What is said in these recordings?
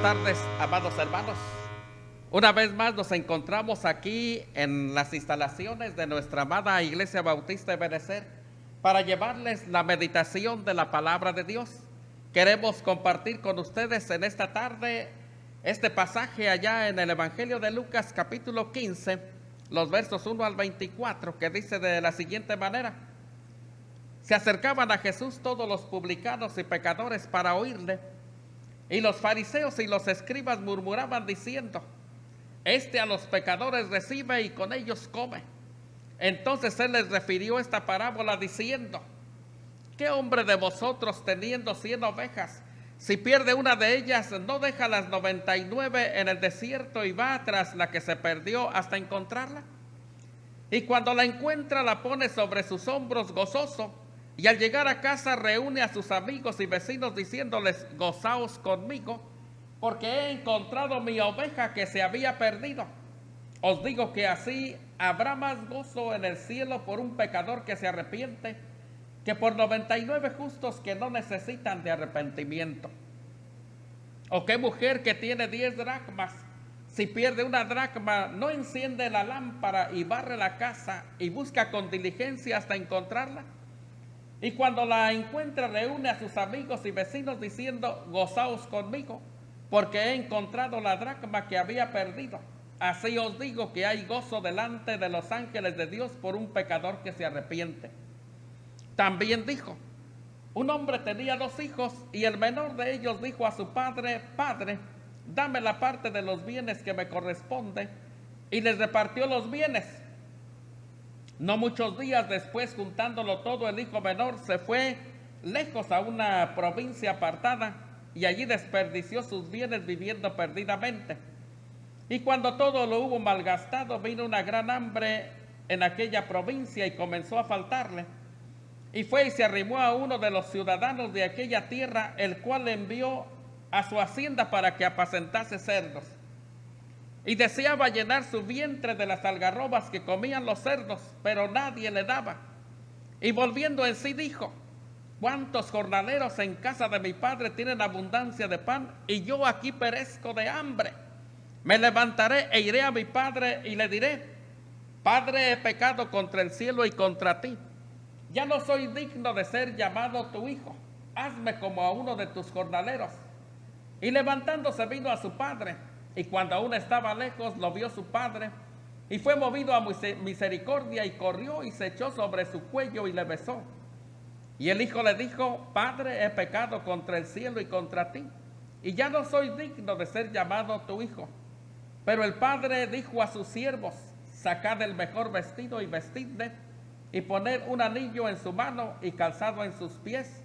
tardes, amados hermanos. Una vez más nos encontramos aquí en las instalaciones de nuestra amada Iglesia Bautista de Benecer para llevarles la meditación de la palabra de Dios. Queremos compartir con ustedes en esta tarde este pasaje allá en el Evangelio de Lucas, capítulo 15, los versos 1 al 24, que dice de la siguiente manera: se acercaban a Jesús todos los publicanos y pecadores para oírle, y los fariseos y los escribas murmuraban diciendo: este a los pecadores recibe y con ellos come. Entonces él les refirió esta parábola diciendo: ¿qué hombre de vosotros, teniendo 100 ovejas, si pierde una de ellas, no deja las 99 en el desierto y va tras la que se perdió hasta encontrarla? Y cuando la encuentra, la pone sobre sus hombros gozoso, y al llegar a casa reúne a sus amigos y vecinos diciéndoles: gozaos conmigo, porque he encontrado mi oveja que se había perdido. Os digo que así habrá más gozo en el cielo por un pecador que se arrepiente, que por 99 justos que no necesitan de arrepentimiento. ¿O qué mujer que tiene 10 dracmas, si pierde una dracma, no enciende la lámpara y barre la casa y busca con diligencia hasta encontrarla? Y cuando la encuentra, reúne a sus amigos y vecinos diciendo: gozaos conmigo, porque he encontrado la dracma que había perdido. Así os digo que hay gozo delante de los ángeles de Dios por un pecador que se arrepiente. También dijo: un hombre tenía 2 hijos, y el menor de ellos dijo a su padre: Padre, dame la parte de los bienes que me corresponde, y les repartió los bienes. No muchos días después, juntándolo todo, el hijo menor se fue lejos a una provincia apartada, y allí desperdició sus bienes viviendo perdidamente. Y cuando todo lo hubo malgastado, vino una gran hambre en aquella provincia y comenzó a faltarle. Y fue y se arrimó a uno de los ciudadanos de aquella tierra, el cual le envió a su hacienda para que apacentase cerdos. Y deseaba llenar su vientre de las algarrobas que comían los cerdos, pero nadie le daba. Y volviendo en sí dijo: ¿cuántos jornaleros en casa de mi padre tienen abundancia de pan, y yo aquí perezco de hambre? Me levantaré e iré a mi padre y le diré: Padre, he pecado contra el cielo y contra ti. Ya no soy digno de ser llamado tu hijo. Hazme como a uno de tus jornaleros. Y levantándose vino a su padre, y cuando aún estaba lejos lo vio su padre, y fue movido a misericordia, y corrió y se echó sobre su cuello y le besó. Y el hijo le dijo: Padre, he pecado contra el cielo y contra ti, y ya no soy digno de ser llamado tu hijo. Pero el padre dijo a sus siervos: sacad el mejor vestido y vestidle, y poned un anillo en su mano y calzado en sus pies,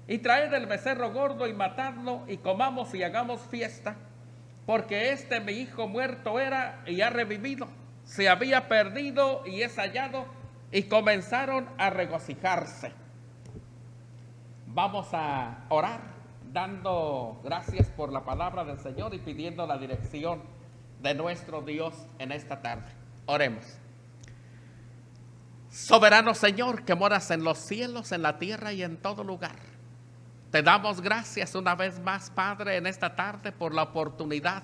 y traed el becerro gordo y matadlo, y comamos y hagamos fiesta, porque mi hijo muerto era y ha revivido, se había perdido y es hallado. Y comenzaron a regocijarse. Vamos a orar dando gracias por la palabra del Señor y pidiendo la dirección de nuestro Dios en esta tarde. Oremos. Soberano Señor, que moras en los cielos, en la tierra y en todo lugar, te damos gracias una vez más, Padre, en esta tarde por la oportunidad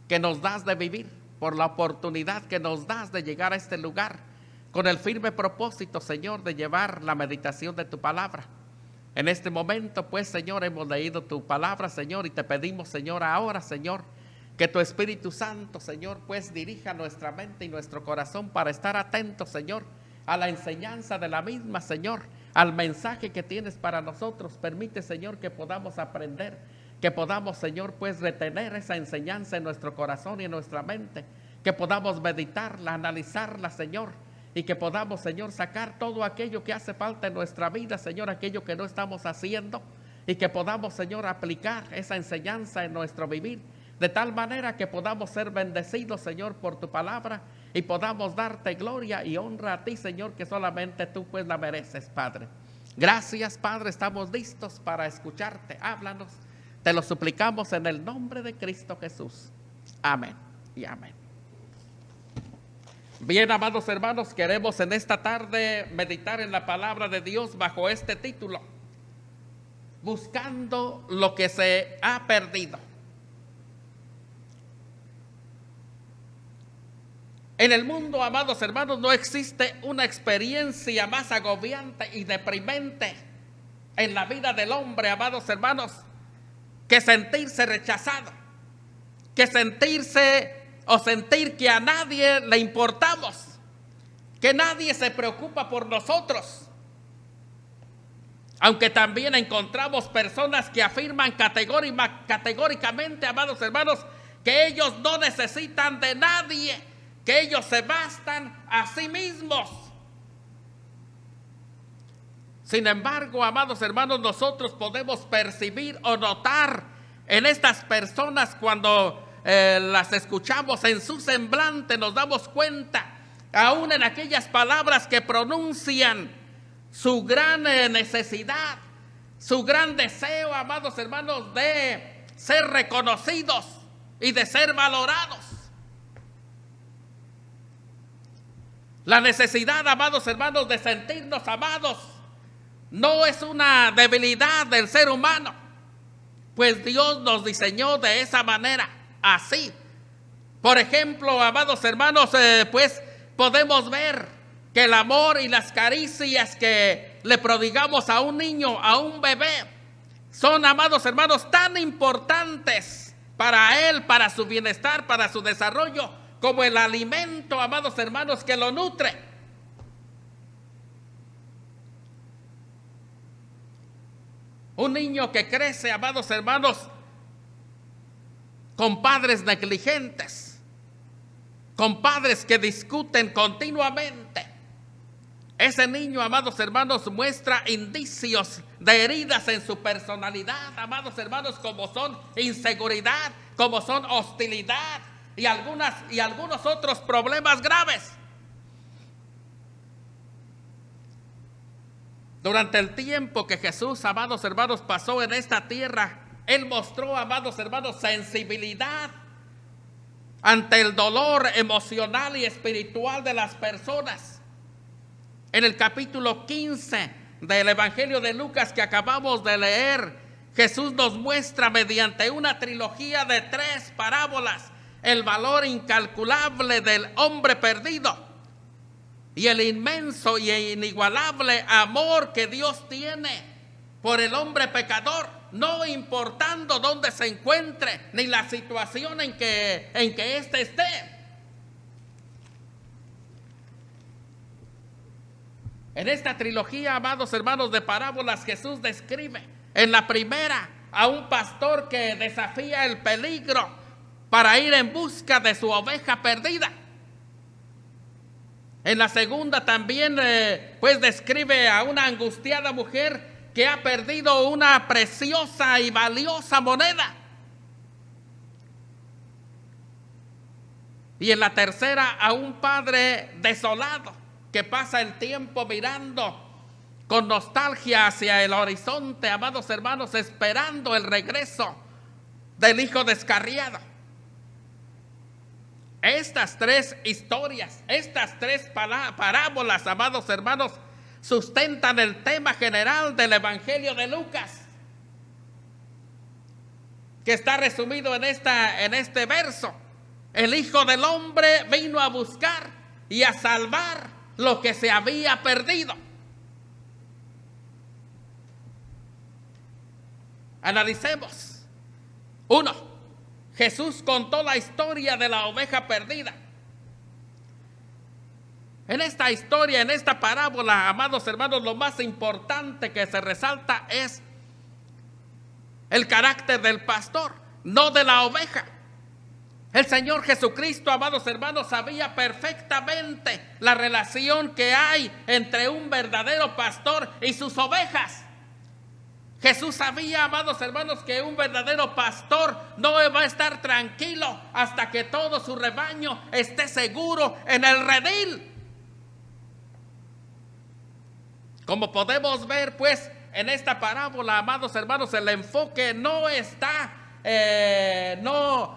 que nos das de vivir, por la oportunidad que nos das de llegar a este lugar con el firme propósito, Señor, de llevar la meditación de tu palabra. En este momento, pues, Señor, hemos leído tu palabra, Señor, y te pedimos, Señor, ahora, Señor, que tu Espíritu Santo, Señor, pues dirija nuestra mente y nuestro corazón para estar atentos, Señor, a la enseñanza de la misma, Señor, al mensaje que tienes para nosotros. Permite, Señor, que podamos aprender, que podamos, Señor, pues retener esa enseñanza en nuestro corazón y en nuestra mente, que podamos meditarla, analizarla, Señor, y que podamos, Señor, sacar todo aquello que hace falta en nuestra vida, Señor, aquello que no estamos haciendo, y que podamos, Señor, aplicar esa enseñanza en nuestro vivir, de tal manera que podamos ser bendecidos, Señor, por tu palabra, y podamos darte gloria y honra a ti, Señor, que solamente tú pues la mereces, Padre. Gracias, Padre, estamos listos para escucharte. Háblanos, te lo suplicamos en el nombre de Cristo Jesús. Amén y amén. Bien, amados hermanos, queremos en esta tarde meditar en la palabra de Dios bajo este título: buscando lo que se ha perdido. En el mundo, amados hermanos, no existe una experiencia más agobiante y deprimente en la vida del hombre, amados hermanos, que sentirse rechazado, que sentir que a nadie le importamos, que nadie se preocupa por nosotros. Aunque también encontramos personas que afirman categóricamente, amados hermanos, que ellos no necesitan de nadie, que ellos se bastan a sí mismos. Sin embargo, amados hermanos, nosotros podemos percibir o notar en estas personas cuando las escuchamos en su semblante, nos damos cuenta, aún en aquellas palabras que pronuncian, su gran necesidad, su gran deseo, amados hermanos, de ser reconocidos y de ser valorados. La necesidad, amados hermanos, de sentirnos amados no es una debilidad del ser humano, pues Dios nos diseñó de esa manera, así. Por ejemplo, amados hermanos, pues podemos ver que el amor y las caricias que le prodigamos a un niño, a un bebé, son, amados hermanos, tan importantes para él, para su bienestar, para su desarrollo, como el alimento, amados hermanos, que lo nutre. Un niño que crece, amados hermanos, con padres negligentes, con padres que discuten continuamente, ese niño, amados hermanos, muestra indicios de heridas en su personalidad, amados hermanos, como son inseguridad, como son hostilidad y algunos otros problemas graves. Durante el tiempo que Jesús, amados hermanos, pasó en esta tierra, Él mostró, amados hermanos, sensibilidad ante el dolor emocional y espiritual de las personas. En el capítulo 15 del Evangelio de Lucas que acabamos de leer, Jesús nos muestra mediante una trilogía de 3 parábolas el valor incalculable del hombre perdido y el inmenso y inigualable amor que Dios tiene por el hombre pecador, no importando dónde se encuentre ni la situación en que éste esté. En esta trilogía, amados hermanos, de parábolas, Jesús describe en la primera a un pastor que desafía el peligro para ir en busca de su oveja perdida. En la segunda también pues describe a una angustiada mujer que ha perdido una preciosa y valiosa moneda. Y en la tercera a un padre desolado que pasa el tiempo mirando con nostalgia hacia el horizonte, amados hermanos, esperando el regreso del hijo descarriado. Estas 3 historias, estas 3 parábolas, amados hermanos, sustentan el tema general del Evangelio de Lucas, que está resumido en este verso. El Hijo del Hombre vino a buscar y a salvar lo que se había perdido. Analicemos. 1. Jesús contó la historia de la oveja perdida. En esta historia, en esta parábola, amados hermanos, lo más importante que se resalta es el carácter del pastor, no de la oveja. El Señor Jesucristo, amados hermanos, sabía perfectamente la relación que hay entre un verdadero pastor y sus ovejas. Jesús sabía, amados hermanos, que un verdadero pastor no va a estar tranquilo hasta que todo su rebaño esté seguro en el redil. Como podemos ver, pues, en esta parábola, amados hermanos, el enfoque no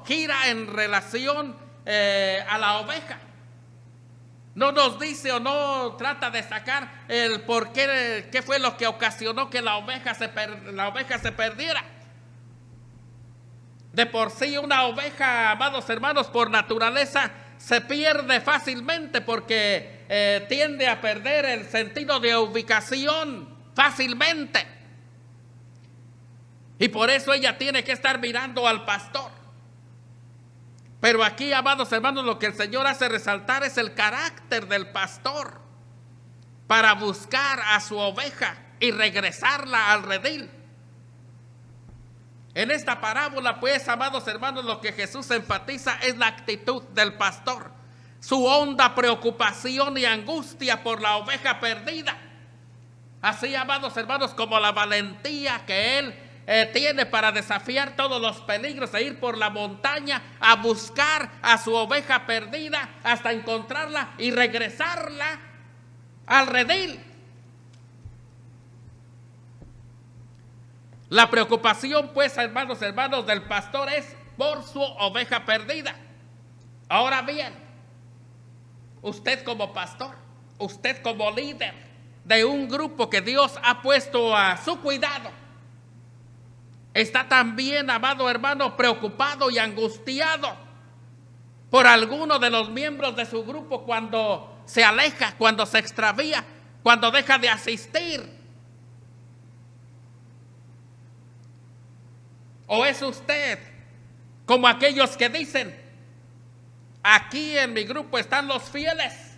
gira en relación a la oveja. No nos dice o no trata de sacar el por qué fue lo que ocasionó que la oveja se perdiera. De por sí una oveja, amados hermanos, por naturaleza se pierde fácilmente porque tiende a perder el sentido de ubicación fácilmente. Y por eso ella tiene que estar mirando al pastor. Pero aquí, amados hermanos, lo que el Señor hace resaltar es el carácter del pastor para buscar a su oveja y regresarla al redil. En esta parábola, pues, amados hermanos, lo que Jesús enfatiza es la actitud del pastor, su honda preocupación y angustia por la oveja perdida. Así, amados hermanos, como la valentía que él tiene para desafiar todos los peligros e ir por la montaña a buscar a su oveja perdida hasta encontrarla y regresarla al redil. La preocupación, pues, hermanos, del pastor es por su oveja perdida. Ahora bien, usted como pastor, usted como líder de un grupo que Dios ha puesto a su cuidado, está también, amado hermano, preocupado y angustiado por alguno de los miembros de su grupo cuando se aleja, cuando se extravía, cuando deja de asistir. ¿O es usted como aquellos que dicen, aquí en mi grupo están los fieles,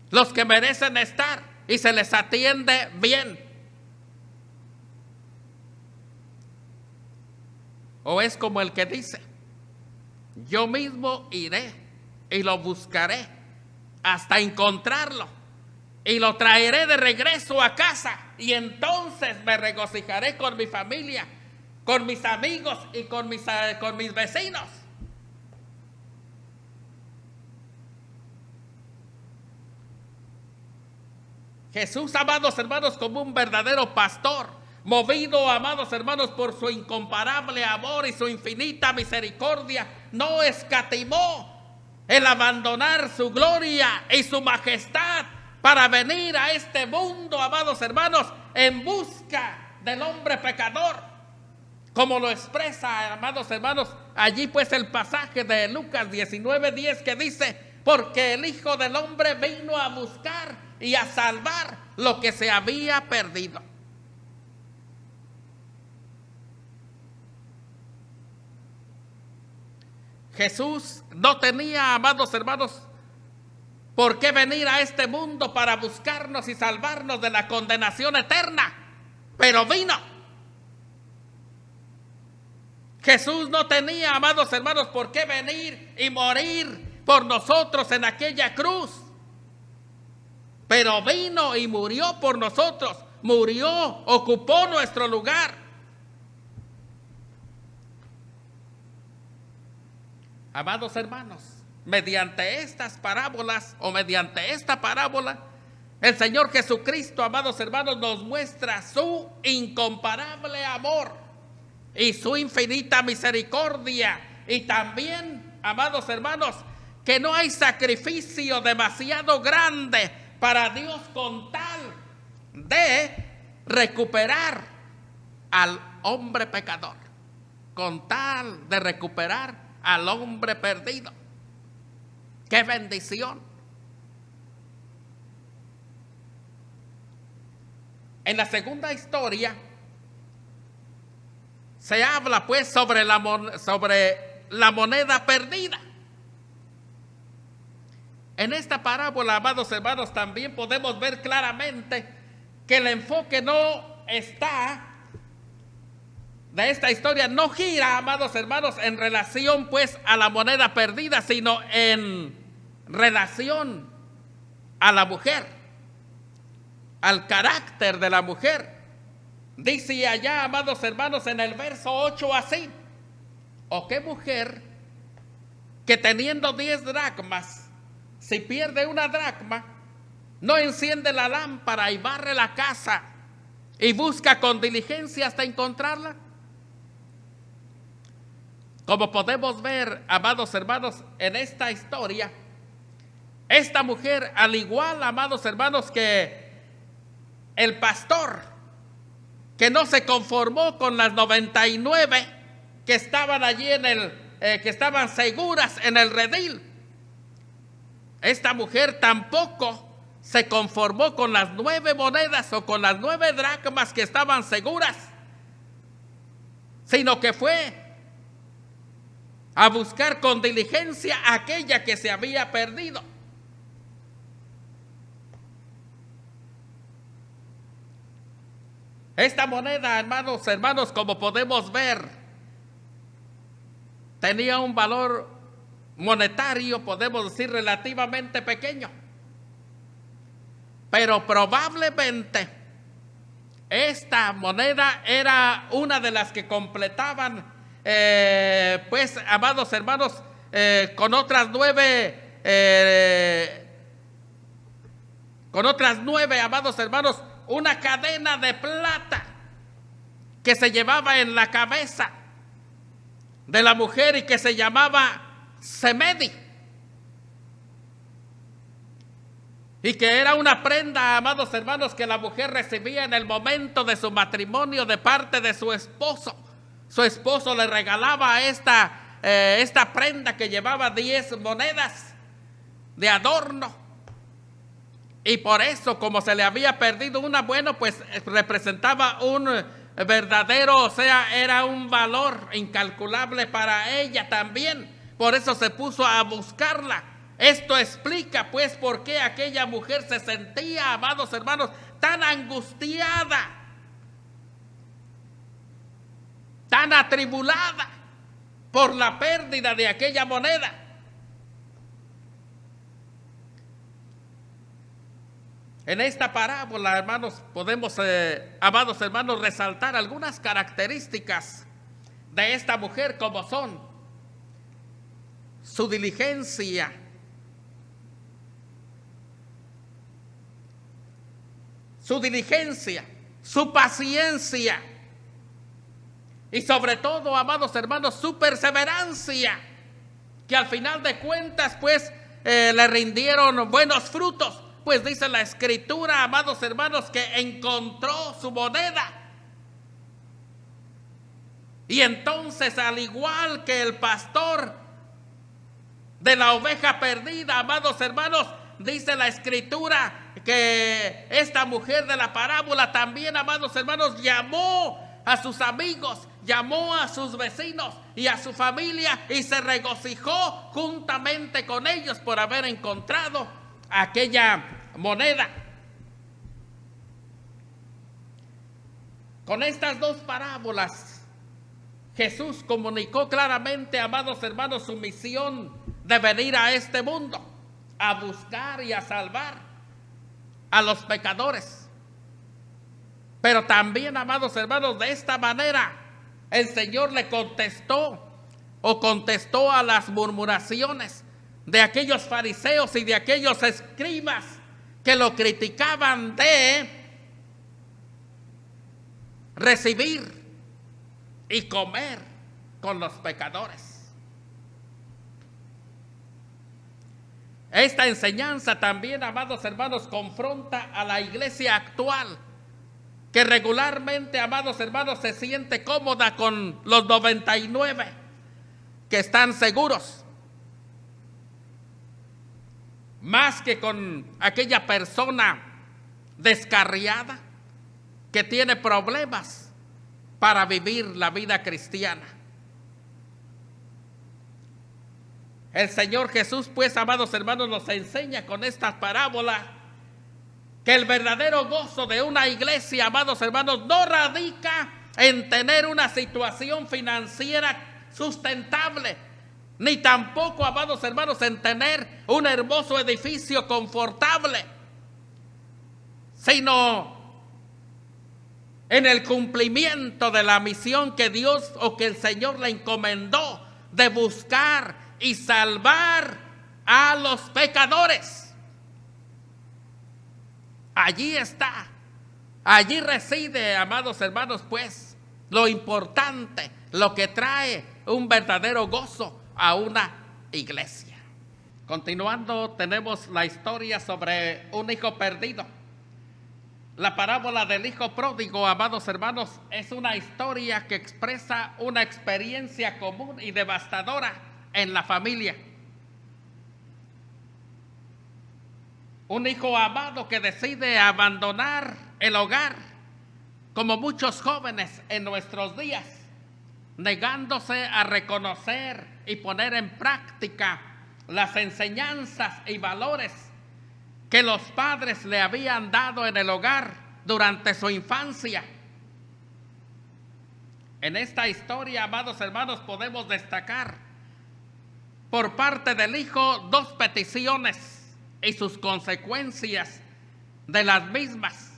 los que merecen estar y se les atiende bien? ¿O es como el que dice, yo mismo iré y lo buscaré hasta encontrarlo y lo traeré de regreso a casa y entonces me regocijaré con mi familia, con mis amigos y con mis vecinos? Jesús, amados hermanos, como un verdadero pastor, movido, amados hermanos, por su incomparable amor y su infinita misericordia, no escatimó el abandonar su gloria y su majestad para venir a este mundo, amados hermanos, en busca del hombre pecador. Como lo expresa, amados hermanos, allí pues el pasaje de Lucas 19:10 que dice, porque el Hijo del Hombre vino a buscar y a salvar lo que se había perdido. Jesús no tenía, amados hermanos, por qué venir a este mundo para buscarnos y salvarnos de la condenación eterna, pero vino. Jesús no tenía, amados hermanos, por qué venir y morir por nosotros en aquella cruz, pero vino y murió por nosotros, murió, ocupó nuestro lugar. Amados hermanos, mediante estas parábolas o mediante esta parábola, el Señor Jesucristo, amados hermanos, nos muestra su incomparable amor y su infinita misericordia. Y también, amados hermanos, que no hay sacrificio demasiado grande para Dios con tal de recuperar al hombre pecador, con tal de recuperar al hombre perdido. ¡Qué bendición! En la segunda historia se habla pues sobre la moneda perdida. En esta parábola, amados hermanos, también podemos ver claramente que el enfoque de esta historia no gira, amados hermanos, en relación pues a la moneda perdida, sino en relación a la mujer, al carácter de la mujer. Dice allá, amados hermanos, en el verso 8 así: ¿o qué mujer que teniendo 10 dracmas, si pierde una dracma, no enciende la lámpara y barre la casa y busca con diligencia hasta encontrarla? Como podemos ver, amados hermanos, en esta historia, esta mujer, al igual, amados hermanos, que el pastor, que no se conformó con las 99 que estaban allí en el que estaban seguras en el redil. Esta mujer tampoco se conformó con las 9 monedas o con las 9 dracmas que estaban seguras, sino que fue a buscar con diligencia aquella que se había perdido. Esta moneda, hermanos, como podemos ver, tenía un valor monetario, podemos decir, relativamente pequeño. Pero probablemente esta moneda era una de las que completaban, pues, amados hermanos, con otras 9, amados hermanos, una cadena de plata que se llevaba en la cabeza de la mujer y que se llamaba semedi, y que era una prenda, amados hermanos, que la mujer recibía en el momento de su matrimonio de parte de su esposo. Su esposo le regalaba esta prenda que llevaba 10 monedas de adorno. Y por eso, como se le había perdido una, bueno, pues representaba un verdadero, o sea, era un valor incalculable para ella también. Por eso se puso a buscarla. Esto explica, pues, por qué aquella mujer se sentía, amados hermanos, tan angustiada, tan atribulada por la pérdida de aquella moneda. En esta parábola, hermanos, podemos, amados hermanos, resaltar algunas características de esta mujer, como son su diligencia, su paciencia y sobre todo, amados hermanos, su perseverancia, que al final de cuentas, pues, le rindieron buenos frutos. Pues dice la Escritura, amados hermanos, que encontró su moneda. Y entonces, al igual que el pastor de la oveja perdida, amados hermanos, dice la Escritura que esta mujer de la parábola también, amados hermanos, llamó a sus amigos, llamó a sus vecinos y a su familia y se regocijó juntamente con ellos por haber encontrado aquella moneda. Con estas 2 parábolas, Jesús comunicó claramente, amados hermanos, su misión de venir a este mundo a buscar y a salvar a los pecadores. Pero también, amados hermanos, de esta manera el Señor le contestó a las murmuraciones de aquellos fariseos y de aquellos escribas que lo criticaban de recibir y comer con los pecadores. Esta enseñanza también, amados hermanos, confronta a la iglesia actual, que regularmente, amados hermanos, se siente cómoda con los 99 que están seguros, más que con aquella persona descarriada que tiene problemas para vivir la vida cristiana. El Señor Jesús, pues, amados hermanos, nos enseña con esta parábola que el verdadero gozo de una iglesia, amados hermanos, no radica en tener una situación financiera sustentable, ni tampoco, amados hermanos, en tener un hermoso edificio confortable, sino en el cumplimiento de la misión que Dios o que el Señor le encomendó de buscar y salvar a los pecadores. Allí está, allí reside, amados hermanos, pues, lo importante, lo que trae un verdadero gozo a una iglesia. Continuando, tenemos la historia sobre un hijo perdido. La parábola del hijo pródigo, amados hermanos, es una historia que expresa una experiencia común y devastadora en la familia. Un hijo amado que decide abandonar el hogar, como muchos jóvenes en nuestros días, negándose a reconocer y poner en práctica las enseñanzas y valores que los padres le habían dado en el hogar durante su infancia. En esta historia, amados hermanos, podemos destacar por parte del hijo dos peticiones y sus consecuencias de las mismas.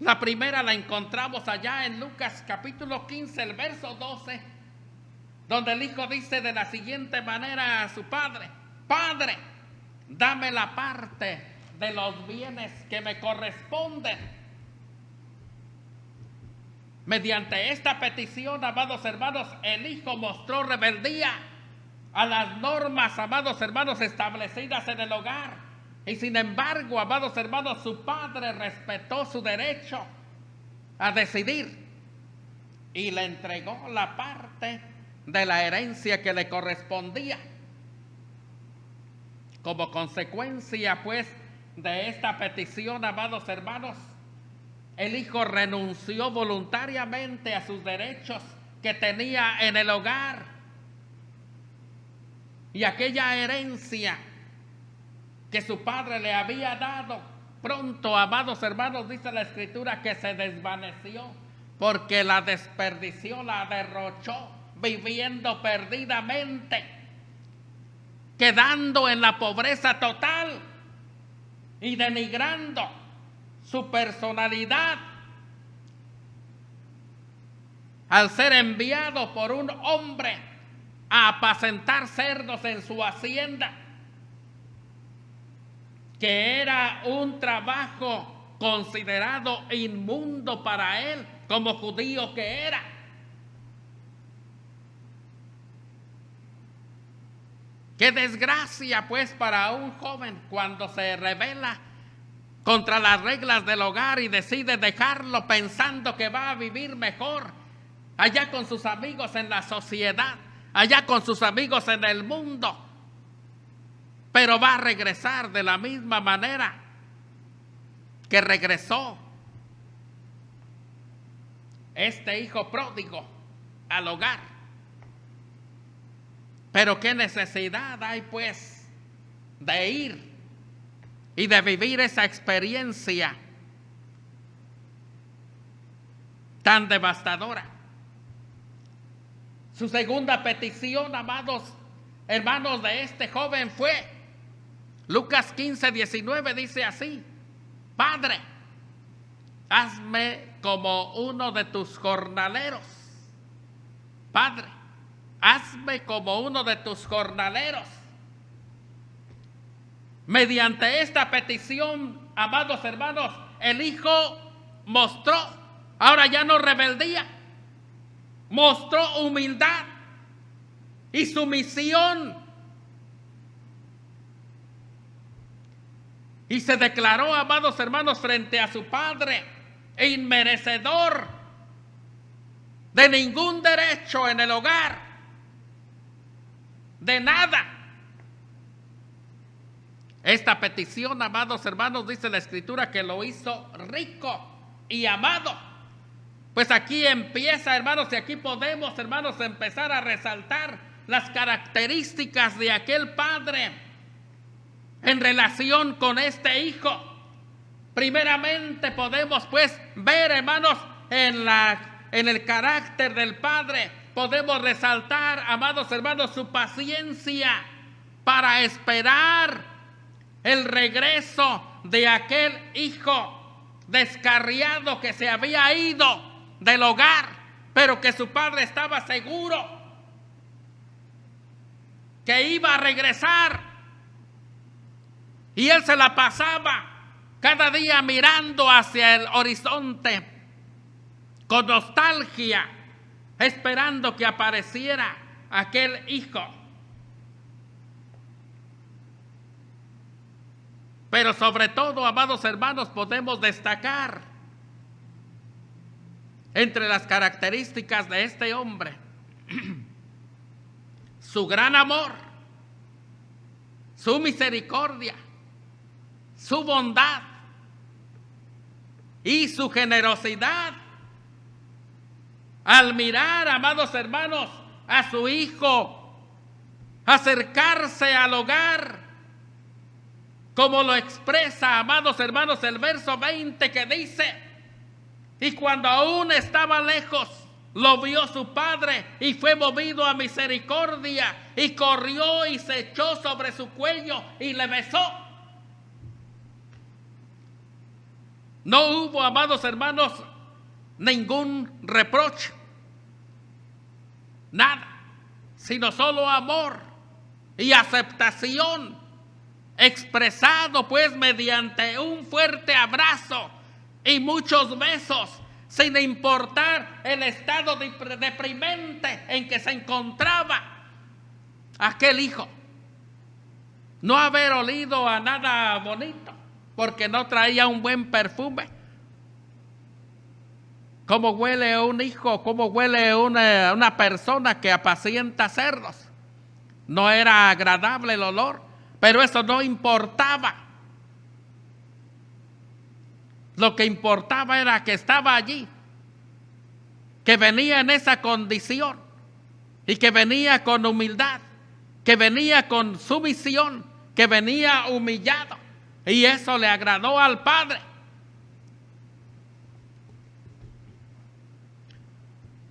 La primera la encontramos allá en Lucas capítulo 15, el verso 12, donde el hijo dice de la siguiente manera a su padre: Padre, dame la parte de los bienes que me corresponden. Mediante esta petición, amados hermanos, el hijo mostró rebeldía a las normas, amados hermanos, establecidas en el hogar. Y sin embargo, amados hermanos, su padre respetó su derecho a decidir y le entregó la parte de la herencia que le correspondía. Como consecuencia, pues, de esta petición, amados hermanos, el hijo renunció voluntariamente a sus derechos que tenía en el hogar. Y aquella herencia que su padre le había dado, pronto, amados hermanos, dice la Escritura, que se desvaneció, porque la desperdició, la derrochó, viviendo perdidamente, quedando en la pobreza total y denigrando su personalidad al ser enviado por un hombre a apacentar cerdos en su hacienda, que era un trabajo considerado inmundo para él, como judío que era. Qué desgracia, pues, para un joven cuando se rebela contra las reglas del hogar y decide dejarlo pensando que va a vivir mejor allá con sus amigos en la sociedad, allá con sus amigos en el mundo, pero va a regresar de la misma manera que regresó este hijo pródigo al hogar. Pero qué necesidad hay, pues, de ir y de vivir esa experiencia tan devastadora. Su segunda petición, amados hermanos, de este joven fue: Lucas 15, 19 dice así: Padre, hazme como uno de tus jornaleros. Padre, hazme como uno de tus jornaleros. Mediante esta petición, amados hermanos, el hijo mostró, ahora ya no rebeldía, mostró humildad y sumisión. Y se declaró, amados hermanos, frente a su padre, inmerecedor de ningún derecho en el hogar, de nada. Esta petición, amados hermanos, dice la Escritura que lo hizo rico y amado. Pues aquí empieza, hermanos, y aquí podemos, hermanos, empezar a resaltar las características de aquel padre en relación con este hijo. Primeramente podemos, pues, ver, hermanos, en el carácter del padre, podemos resaltar, amados hermanos, su paciencia para esperar el regreso de aquel hijo descarriado que se había ido del hogar, pero que su padre estaba seguro que iba a regresar. Y él se la pasaba cada día mirando hacia el horizonte con nostalgia, esperando que apareciera aquel hijo. Pero sobre todo, amados hermanos, podemos destacar entre las características de este hombre, su gran amor, su misericordia, su bondad y su generosidad. Al mirar, amados hermanos, a su hijo acercarse al hogar, como lo expresa, amados hermanos, el verso 20 que dice: y cuando aún estaba lejos, lo vio su padre y fue movido a misericordia y corrió y se echó sobre su cuello y le besó. No hubo, amados hermanos, ningún reproche, nada, sino solo amor y aceptación, expresado pues mediante un fuerte abrazo y muchos besos, sin importar el estado deprimente en que se encontraba aquel hijo. No haber olido a nada bonito, porque no traía un buen perfume. ¿Cómo huele un hijo? ¿Cómo huele una persona que apacienta cerdos? No era agradable el olor, pero eso no importaba. Lo que importaba era que estaba allí, que venía en esa condición y que venía con humildad, que venía con sumisión, que venía humillado, y eso le agradó al Padre.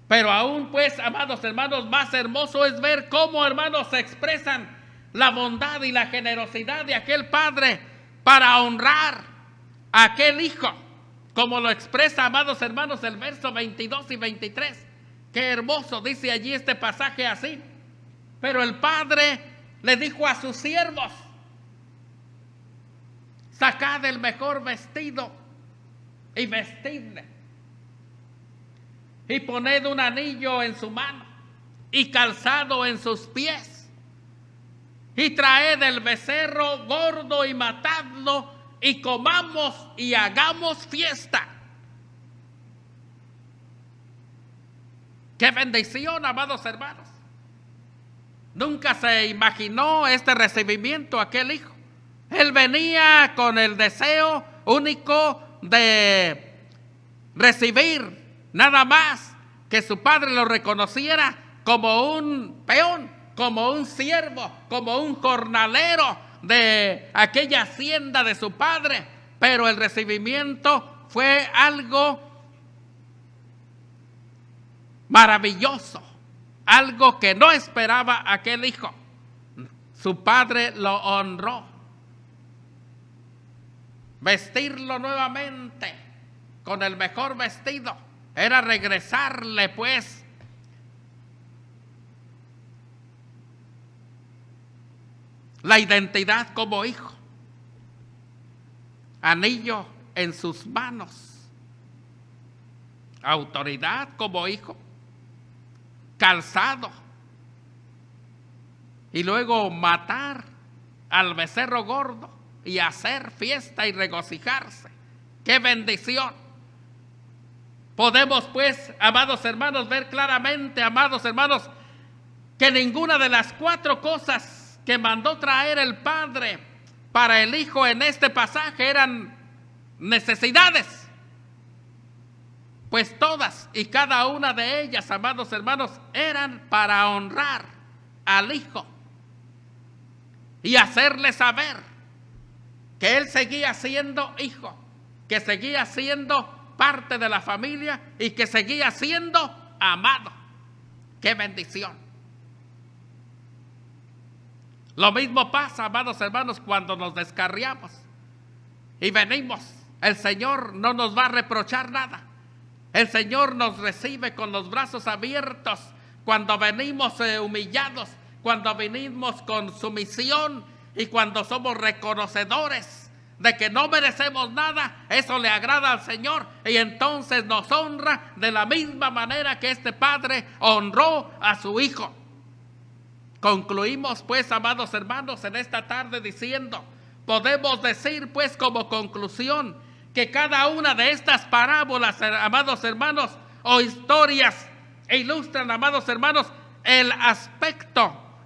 Pero aún pues, amados hermanos, más hermoso es ver cómo, hermanos, se expresan la bondad y la generosidad de aquel Padre para honrar a aquel hijo, como lo expresa, amados hermanos, el verso 22 y 23. Qué hermoso dice allí este pasaje así: pero el padre le dijo a sus siervos: sacad el mejor vestido y vestidle, y poned un anillo en su mano y calzado en sus pies, y traed el becerro gordo y matadlo, y comamos y hagamos fiesta. ¡Qué bendición, amados hermanos! Nunca se imaginó este recibimiento aquel hijo. Él venía con el deseo único de recibir nada más que su padre lo reconociera como un peón, como un siervo, como un jornalero de aquella hacienda de su padre. Pero el recibimiento fue algo maravilloso, algo que no esperaba aquel hijo. Su padre lo honró. Vestirlo nuevamente con el mejor vestido era regresarle pues la identidad como hijo. Anillo en sus manos, autoridad como hijo, calzado, y luego matar al becerro gordo y hacer fiesta y regocijarse. ¡Qué bendición! Podemos pues, amados hermanos, ver claramente, amados hermanos, que ninguna de las 4 cosas que mandó traer el Padre para el Hijo en este pasaje eran necesidades, pues todas y cada una de ellas, amados hermanos, eran para honrar al Hijo y hacerle saber que Él seguía siendo hijo, que seguía siendo parte de la familia y que seguía siendo amado. ¡Qué bendición! Lo mismo pasa, amados hermanos, cuando nos descarriamos y venimos. El Señor no nos va a reprochar nada. El Señor nos recibe con los brazos abiertos cuando venimos humillados, cuando venimos con sumisión y cuando somos reconocedores de que no merecemos nada. Eso le agrada al Señor y entonces nos honra de la misma manera que este Padre honró a su Hijo. Concluimos pues, amados hermanos, en esta tarde diciendo, podemos decir pues como conclusión que cada una de estas parábolas, amados hermanos, o historias ilustran, amados hermanos, el aspecto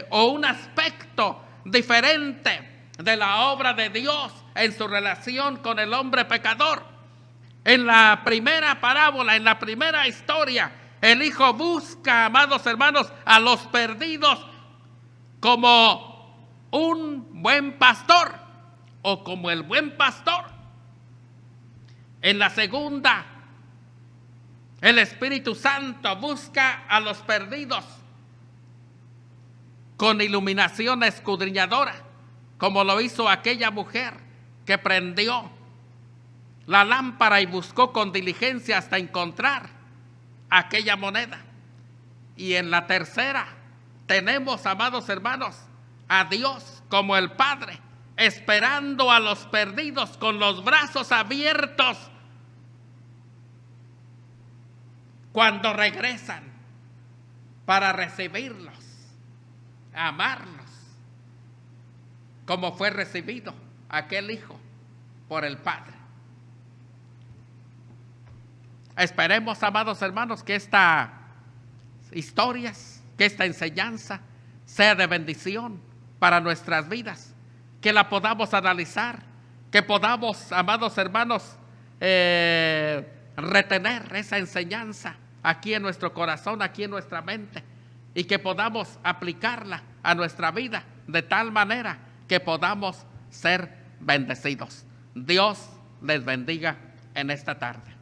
o un aspecto diferente de la obra de Dios en su relación con el hombre pecador. En la primera parábola, en la primera historia, el Hijo busca, amados hermanos, a los perdidos como un buen pastor o como el buen pastor. En la segunda, el Espíritu Santo busca a los perdidos con iluminación escudriñadora, como lo hizo aquella mujer que prendió la lámpara y buscó con diligencia hasta encontrar aquella moneda. Y en la tercera tenemos, amados hermanos, a Dios como el Padre, esperando a los perdidos con los brazos abiertos cuando regresan, para recibirlos, amarlos, como fue recibido aquel Hijo por el Padre. Esperemos, amados hermanos, que estas historias, que esta enseñanza sea de bendición para nuestras vidas, que la podamos analizar, que podamos, amados hermanos, retener esa enseñanza aquí en nuestro corazón, aquí en nuestra mente, y que podamos aplicarla a nuestra vida de tal manera que podamos ser bendecidos. Dios les bendiga en esta tarde.